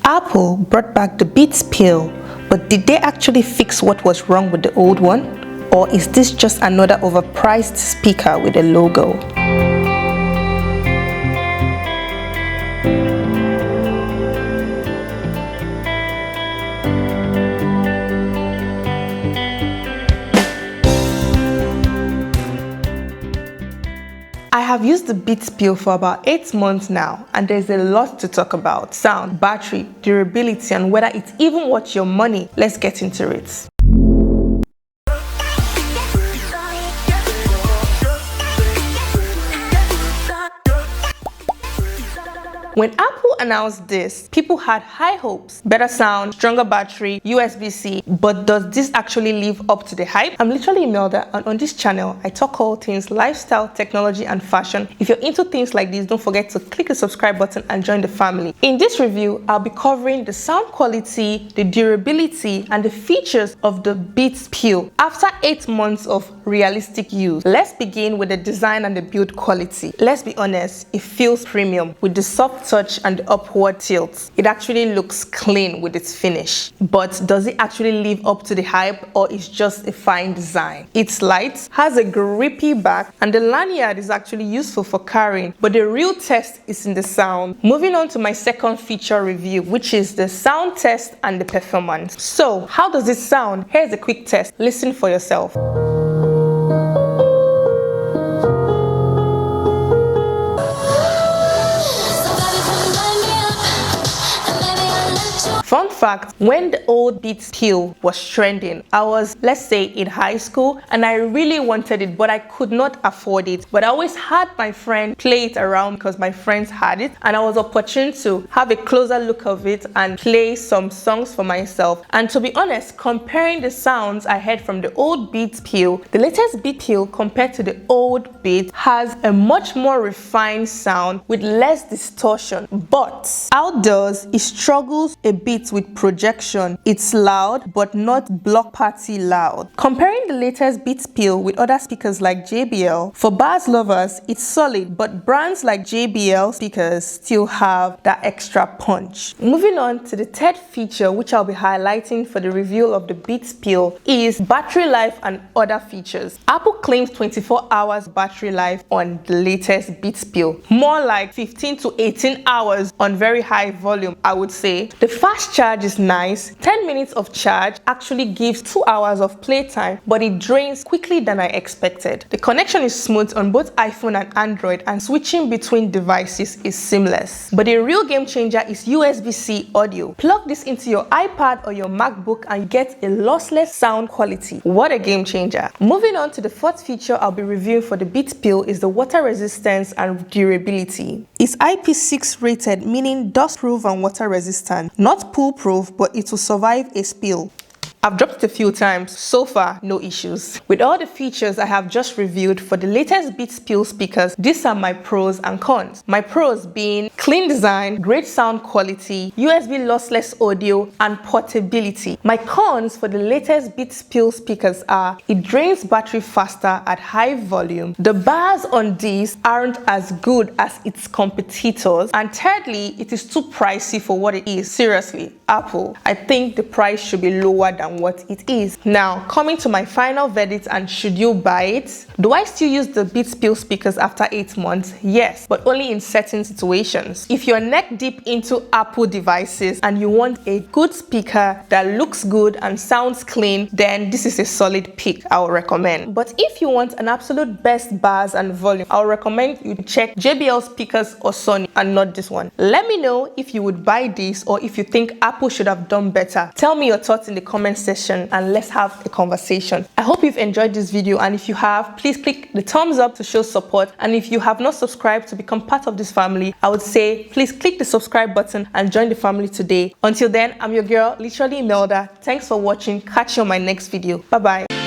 Apple brought back the Beats Pill, but did they actually fix what was wrong with the old one? Or is this just another overpriced speaker with a logo? I have used the Beats Pill for about 8 months now, and there's a lot to talk about: sound, battery, durability, and whether it's even worth your money. Let's get into it. When Apple announced this, people had high hopes: better sound, stronger battery, USB-C. But does this actually live up to the hype? I'm literally Imelda, and on this channel, I talk all things lifestyle, technology, and fashion. If you're into things like this, don't forget to click the subscribe button and join the family. In this review, I'll be covering the sound quality, the durability, and the features of the Beats Pill after 8 months of realistic use. Let's begin with the design and the build quality. Let's be honest, it feels premium with the soft touch and the upward tilt. It actually looks clean with its finish. But does it actually live up to the hype, or is just a fine design? It's light, has a grippy back, and the lanyard is actually useful for carrying, but the real test is in the sound. Moving on to my second feature review, which is the sound test and the performance. So how does it sound? Here's a quick test. Listen for yourself. Fun fact, when the old Beats Pill was trending, I was, let's say, in high school, and I really wanted it, but I could not afford it. But I always had my friend play it around because my friends had it, and I was opportune to have a closer look of it and play some songs for myself. And to be honest, comparing the sounds I heard from the old Beats Pill, the latest Beats Pill compared to the old Beats has a much more refined sound with less distortion. But outdoors, it struggles a bit with projection. It's loud, but not block party loud. Comparing the latest Beats Pill with other speakers like JBL, for bass lovers, it's solid, but brands like JBL speakers still have that extra punch. Moving on to the third feature, which I'll be highlighting for the review of the Beats Pill, is battery life and other features. Apple claims 24 hours battery life on the latest Beats Pill, more like 15 to 18 hours on very high volume, I would say. The fast charge is nice. 10 minutes of charge actually gives 2 hours of playtime, but it drains quickly than I expected. The connection is smooth on both iPhone and Android, and switching between devices is seamless. But the real game changer is USB-C audio. Plug this into your iPad or your MacBook and you get a lossless sound quality. What a game changer. Moving on to the fourth feature I'll be reviewing for the Beats Pill is the water resistance and durability. It's IP6 rated, meaning dust proof and water resistant. Not pool proof, but it will survive a spill. I've dropped it a few times. So far, no issues. With all the features I have just reviewed for the latest Beats Pill speakers, these are my pros and cons. My pros being clean design, great sound quality, USB lossless audio, and portability. My cons for the latest Beats Pill speakers are: it drains battery faster at high volume, the bars on these aren't as good as its competitors, and thirdly, it is too pricey for what it is. Seriously, Apple, I think the price should be lower than what it is. Now, coming to my final verdict and should you buy it? Do I still use the Beats Pill speakers after 8 months? Yes, but only in certain situations. If you're neck deep into Apple devices and you want a good speaker that looks good and sounds clean, then this is a solid pick I would recommend. But if you want an absolute best bass and volume, I would recommend you check JBL speakers or Sony and not this one. Let me know if you would buy this or if you think Apple should have done better. Tell me your thoughts in the comments section and let's have a conversation. I hope you've enjoyed this video, and if you have, please click the thumbs up to show support, and if you have not subscribed to become part of this family, I would say please click the subscribe button and join the family today. Until then, I'm your girl, literally Imelda. Thanks for watching. Catch you on my next video. Bye bye.